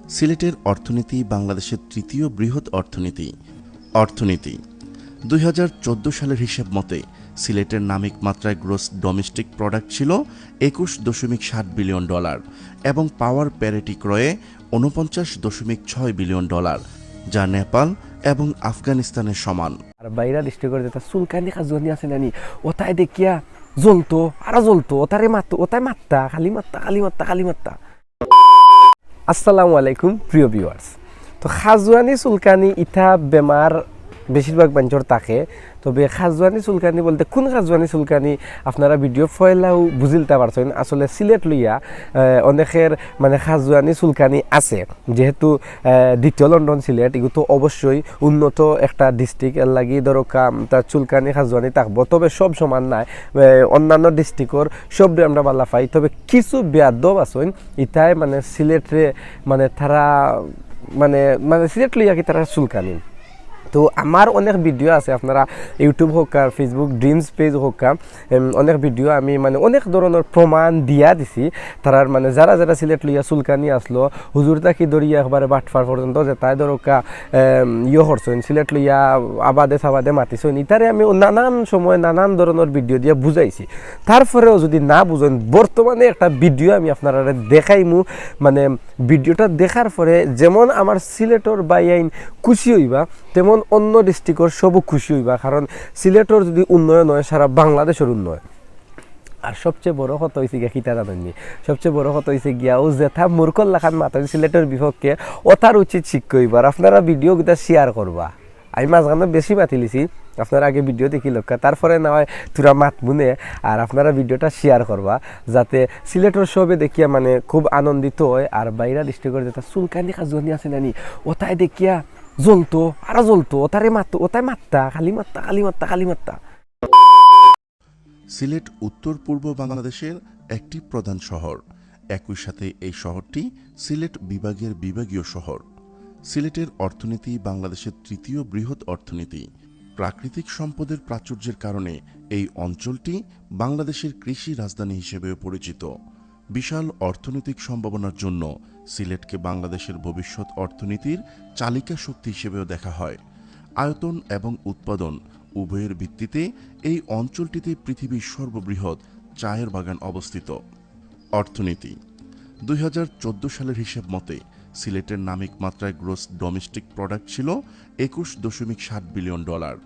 সিলেটের অর্থনীতি বাংলাদেশের তৃতীয় বৃহৎ অর্থনীতি 2014 সালের হিসেব মতে সিলেটের নামিক মাত্রায় গ্রোস ডোমেস্টিক প্রোডাক্ট ছিল 21.7 বিলিয়ন ডলার এবং পাওয়ার প্যারিটি ক্রয়ে 49.6 বিলিয়ন ডলার, যা নেপাল এবং আফগানিস্তানের সমান। আর বাইরা ডিস্ট্রিক্টের যেটা চুলকানি খাজুয়ানি আছে নানি ওটাই দেখিয়া জ্বলতো আর জ্বলতো ওটাই মাত্তা খালি মাত্তা। আসসালামু আলাইকুম প্রিয় ভিউয়ার্স। তো খাজুয়ানি চুলকানি ইটা বেমার বেশিরভাগ মানুষের থাকে, তবে খাজুয়ানি চুলকানি বলতে কোন খাজুয়ানি চুলকানি আপনারা ভিডিও ফয়লাও বুঝিলতে পারছেন। আসলে সিলেট লইয়া অনেকের মানে খাজুয়ানি চুলকানি আছে, যেহেতু দ্বিতীয় লন্ডন সিলেট এগুলো তো অবশ্যই উন্নত একটা ডিস্ট্রিক্ট, এর লাগি দরকার তার চুলকানি খাজুয়ানি থাকবো, তবে সব সমান নাই। অন্যান্য ডিস্ট্রিক্টর সব আমরা বালা পাই, তবে কিছু বেয়াদব আছেন ইটাই মানে সিলেটরে মানে তারা মানে সিলেট লইয়া কি তারা চুলকানি। তো আমার অনেক ভিডিও আছে, আপনারা ইউটিউব হোক আর ফেসবুক ড্রিমস পেজ হোক অনেক ভিডিও আমি মানে অনেক ধরনের প্রমাণ দিয়া দিছি তারার মানে যারা সিলেট লইয়া চুলকানি আসলো হুজুর তাকি দরিয়া একবারে বাটফার পর্যন্ত যে তাই ধরকা করছেন সিলেট লইয়া আবাদে মাতিছেন, ইতারে আমি নানান সময় নানান ধরনের ভিডিও দিয়ে বুঝাইছি। তারপরেও যদি না বুঝেন, বর্তমানে একটা ভিডিও আমি আপনারা দেখাইমু, মানে ভিডিওটা দেখার পরে যেমন আমার সিলেটর বাইআইন খুশি হইবা তেমন অন্য ডিস্ট্রিক্টর সবও খুশি হইবা, কারণ সিলেটর যদি উন্নয়ন হয় সারা বাংলাদেশের উন্নয়ন। আর সবচেয়ে বড় কথা হয়েছে গিয়া খিতা জানেননি, সবচেয়ে বড় কথা হয়েছে গিয়া ও যেথা মূর্খর লাখান মাতেন সিলেটের বিপক্ষে ওটার উচিত শিক্ষা হইবার। আপনারা ভিডিওগুলো শেয়ার করবা। আমি মাঝখানে বেশি মাতি লিছি, আপনারা আগে ভিডিও দেখি লক্ষ্য, তারপরে না হয় তোরা মাত মুনে আর আপনারা ভিডিওটা শেয়ার করবা, যাতে সিলেটের সবে দেখিয়া মানে খুব আনন্দিত হয়। আর বাইরা ডিস্ট্রিক্টের যেটা চুলকানি খাজুয়ানি আছে নানি ওটাই দেখিয়া জ্বলতো আর জ্বলতো ওটাই মাত্তা খালি মাত্তা। সিলেট উত্তর পূর্ব বাংলাদেশের একটি প্রধান শহর, একই সাথে এই শহরটি সিলেট বিভাগের বিভাগীয় শহর। সিলেটের অর্থনীতি বাংলাদেশের তৃতীয় বৃহৎ অর্থনীতি। প্রাকৃতিক সম্পদের প্রাচুর্যের কারণে এই অঞ্চলটি বাংলাদেশের কৃষি রাজধানী হিসেবেও পরিচিত। বিশাল অর্থনৈতিক সম্ভাবনার জন্য সিলেটকে বাংলাদেশের ভবিষ্যৎ অর্থনীতির চালিকা শক্তি হিসেবেও দেখা হয়। আয়তন এবং উৎপাদন উভয়ের ভিত্তিতে এই অঞ্চলটিতে পৃথিবীর সর্ববৃহৎ চায়ের বাগান অবস্থিত। অর্থনীতি 2014 সালের হিসেব মতে সিলেটের নামিক মাত্রায় গ্রোস ডোমেস্টিক প্রোডাক্ট ছিল 21.7 বিলিয়ন ডলার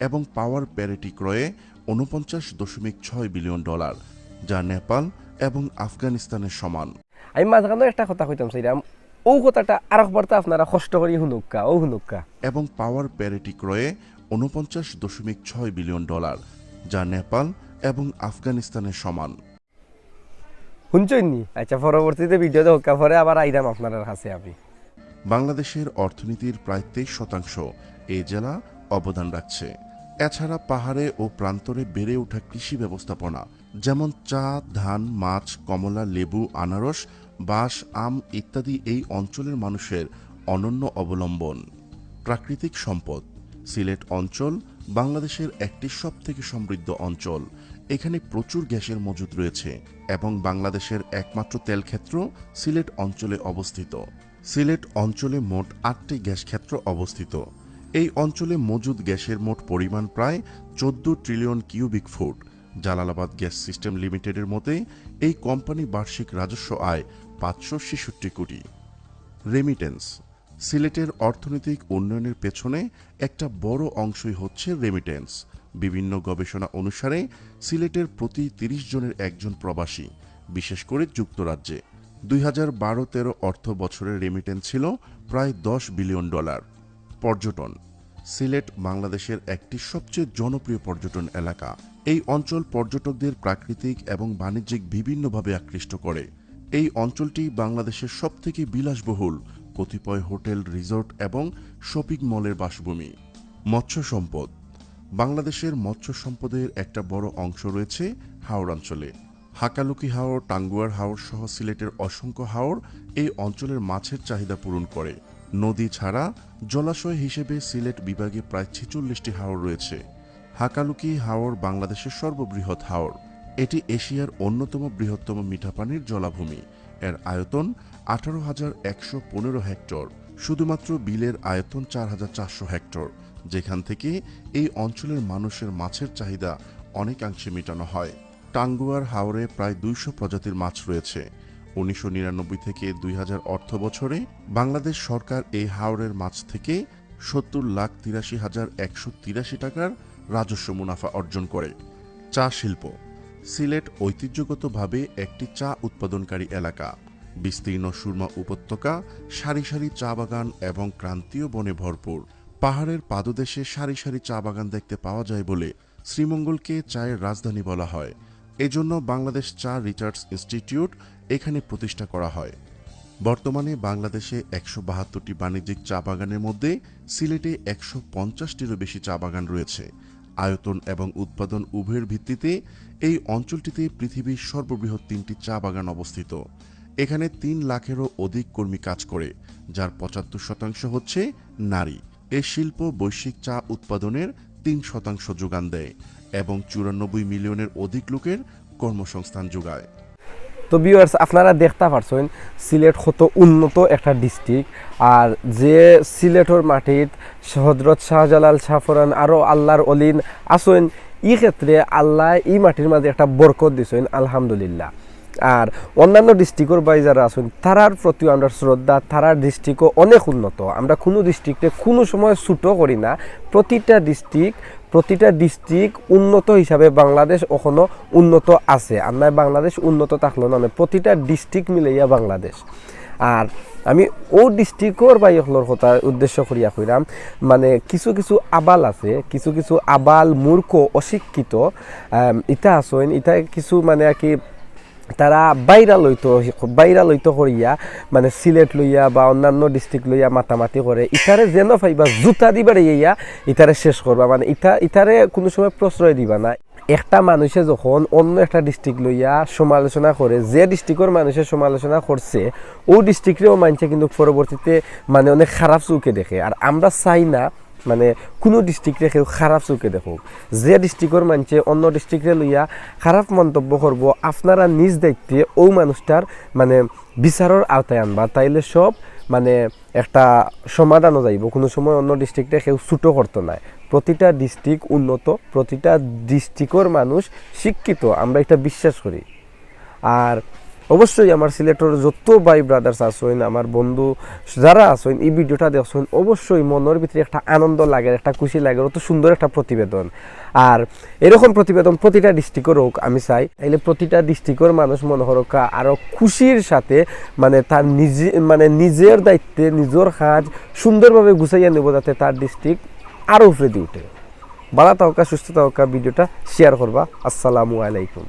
এবং পাওয়ার প্যারিটি ক্রয়ে 49.6 বিলিয়ন ডলার, যা নেপাল এবং আফগানিস্তানের সমান। আমি মাঝখানে একটা কথা কইতাম চাইলাম, ও কথাটা আরেকবার তো আপনারা কষ্ট করি হুনুক্কা এবং পাওয়ার প্যারিটি ক্রয়ে 49.6 বিলিয়ন ডলার, যা নেপাল এবং আফগানিস্তানের সমান। শুনছইনি? আচ্ছা, পরবর্তীতে ভিডিও দেখা পরে আবার আইরাম আপনার কাছে আমি। বাংলাদেশের অর্থনীতির প্রায় 23% এই জেলা অবদান রাখছে। এছাড়া পাহাড়ে ও প্রান্তরে বেড়ে ওঠা কৃষি ব্যবস্থাপনা, যেমন চা, ধান, মাছ, কমলা, লেবু, আনারস, বাঁশ, আম ইত্যাদি এই অঞ্চলের মানুষের অনন্য অবলম্বন। প্রাকৃতিক সম্পদ সিলেট অঞ্চল বাংলাদেশের একটি সবথেকে সমৃদ্ধ অঞ্চল। এখানে প্রচুর গ্যাসের মজুদ রয়েছে এবং বাংলাদেশের একমাত্র তেলক্ষেত্র সিলেট অঞ্চলে অবস্থিত। সিলেট অঞ্চলে মোট 8টি গ্যাস ক্ষেত্র অবস্থিত। এই অঞ্চলে মজুদ গ্যাসের মোট পরিমাণ প্রায় 14 trillion cubic foot. Jalalabad gas system লিমিটেডের মতে এই কোম্পানি বার্ষিক রাজস্ব আয় 566 কোটি। রেমিটেন্স সিলেটের অর্থনৈতিক উন্নয়নের পেছনে একটা বড় অংশই হচ্ছে রেমিটেন্স। বিভিন্ন গবেষণা অনুসারে সিলেটের প্রতি 30 জনের একজন প্রবাসী, বিশেষ করে যুক্তরাজ্যে। 2012-13 অর্থ বছরের রেমিটেন্স ছিল প্রায় 10 বিলিয়ন ডলার। পর্যটন সিলেট বাংলাদেশের একটি সবচেয়ে জনপ্রিয় পর্যটন এলাকা। এই অঞ্চল পর্যটকদের প্রাকৃতিক এবং বাণিজ্যিক বিভিন্নভাবে আকৃষ্ট করে। এই অঞ্চলটি বাংলাদেশের সবথেকে বিলাসবহুল কতিপয় হোটেল, রিসোর্ট এবং শপিং মলের বাসভূমি। মৎস্য সম্পদ বাংলাদেশের মৎস্য সম্পদের একটা বড় অংশ রয়েছে হাওর অঞ্চলে। হাকালুকি হাওর, টাঙ্গুয়ার হাওর সহ সিলেটের অসংখ্য হাওর এই অঞ্চলের মাছের চাহিদা পূরণ করে। নদী ছাড়া জলাশয় হিসেবে সিলেট বিভাগে প্রায় 46টি হাওর রয়েছে। হাকালুকি হাওর বাংলাদেশের সর্ববৃহৎ হাওর। এটি এশিয়ার অন্যতম বৃহত্তম মিঠাপানির জলাভূমি। এর আয়তন 18,115 হেক্টর। শুধুমাত্র বিলের আয়তন 4,400 হেক্টর, যেখান থেকে এই অঞ্চলের মানুষের মাছের চাহিদা অনেকাংশে মেটানো হয়। টাঙ্গুয়ার হাওরে প্রায় 200 প্রজাতির মাছ রয়েছে। 1999 থেকে 2000 অর্থ বছরে বাংলাদেশ সরকার এই হাওরের মাছ থেকে 70,83,183 টাকার রাজস্ব মুনাফা অর্জন করে। চা শিল্প। সিলেট ঐতিহ্যগতভাবে একটি চা উৎপাদনকারী এলাকা। বিস্তীর্ণ সুরমা উপত্যকা, সারি সারি চা বাগান এবং ক্রান্তীয় বনে ভরপুর। পাহাড়ের পাদদেশে সারি সারি চা বাগান দেখতে পাওয়া যায় বলে শ্রীমঙ্গলকে চায়ের রাজধানী বলা হয়। এজন্য বাংলাদেশ চা রিসার্চ ইনস্টিটিউট এখানে প্রতিষ্ঠা করা হয়। বর্তমানে বাংলাদেশে 172টি বাণিজ্যিক চা বাগানের মধ্যে সিলেটে 150টিরও বেশি চা বাগান রয়েছে। আয়তন এবং উৎপাদন উভয়ের ভিত্তিতে এই অঞ্চলটিতে পৃথিবীর সর্ববৃহৎ 3টি চা বাগান অবস্থিত। এখানে 3 লাখেরও অধিক কর্মী কাজ করে, যার 75% হচ্ছে নারী। এই শিল্প বৈশ্বিক চা উৎপাদনের 3% যোগান দেয় এবং 94 মিলিয়নের অধিক লোকের কর্মসংস্থান যোগায়। তো ভিউয়ার্স, আপনারা দেখতে পারছেন সিলেট কত উন্নত একটা ডিস্ট্রিক্ট, আর যে সিলেটর মাটিত হযরত শাহজালাল শাহফরান আরও আল্লাহর অলিন আসেন, এই ক্ষেত্রে আল্লাহ এই মাটির মাঝে একটা বরকত দিছেন, আলহামদুলিল্লাহ। আর অন্যান্য ডিস্ট্রিক্টর বাই যারা আছেন তারার প্রতিও আমরা শ্রদ্ধা, তারার ডিস্ট্রিক্টও অনেক উন্নত। আমরা কোনো ডিস্ট্রিক্টে কোনো সময় ছুটো করি না। প্রতিটা ডিস্ট্রিক্ট উন্নত হিসাবে বাংলাদেশ এখনো উন্নত আছে। আমরা বাংলাদেশ উন্নত থাকলো না, প্রতিটা ডিস্ট্রিক্ট মিলাইয়া বাংলাদেশ। আর আমি ও ডিস্ট্রিক্টর বাই হলোর কথা উদ্দেশ্য করিয়া কইরাম, মানে কিছু কিছু আবাল আছে, কিছু আবাল মূর্খ অশিক্ষিত ইটা আসেন, ইটা কিছু মানে আর কি তারা বাইরা লইতো করিয়া মানে সিলেট লইয়া বা অন্যান্য ডিস্ট্রিক্ট লইয়া মাতামাতি করে, ইটারে যেন পাইবা জুতা দিবার ইয়া ইটারে শেষ করবা, মানে ইটারে কোনো সময় প্রশ্রয় দিবা না। একটা মানুষে যখন অন্য একটা ডিস্ট্রিক্ট লইয়া সমালোচনা করে, যে ডিস্ট্রিক্টর মানুষের সমালোচনা করছে ও ডিস্ট্রিক্টেও মানছে কিন্তু পরবর্তীতে মানে অনেক খারাপ চোখে দেখে। আর আমরা চাই না মানে কোনো ডিস্ট্রিক্টে কেউ খারাপ চোখে দেখুক। যে ডিস্ট্রিক্টর মানুষে অন্য ডিস্ট্রিক্টে লইয়া খারাপ মন্তব্য করব, আপনারা নিজ দায়িত্বে ও মানুষটার মানে বিচারের আওতায় আনবা, তাইলে সব মানে একটা সমাধানও যাইব। কোনো সময় অন্য ডিস্ট্রিক্টে কেউ ছুটো করতো না। প্রতিটা ডিস্ট্রিক্ট উন্নত, প্রতিটা ডিস্ট্রিক্টর মানুষ শিক্ষিত, আমরা এটা বিশ্বাস করি। আর অবশ্যই আমার সিলেটের যত ভাই ব্রাদার্স আসেন, আমার বন্ধু যারা আসেন, এই ভিডিওটা দেখছেন, অবশ্যই মনের ভিতরে একটা আনন্দ লাগে, একটা খুশি লাগে। অত সুন্দর একটা প্রতিবেদন, আর এরকম প্রতিবেদন প্রতিটা ডিস্ট্রিক্টের হোক আমি চাই। তাইলে প্রতিটা ডিস্ট্রিক্টের মানুষ মনে হরকা আরও খুশির সাথে মানে তার নিজের দায়িত্বে নিজের কাজ সুন্দরভাবে গুছাইয়া নেব, যাতে তার ডিস্ট্রিক্ট আরও উপরে দিয়ে উঠে। ভালো থাকা, সুস্থ থাকা, ভিডিওটা শেয়ার করবা। আসসালামু আলাইকুম।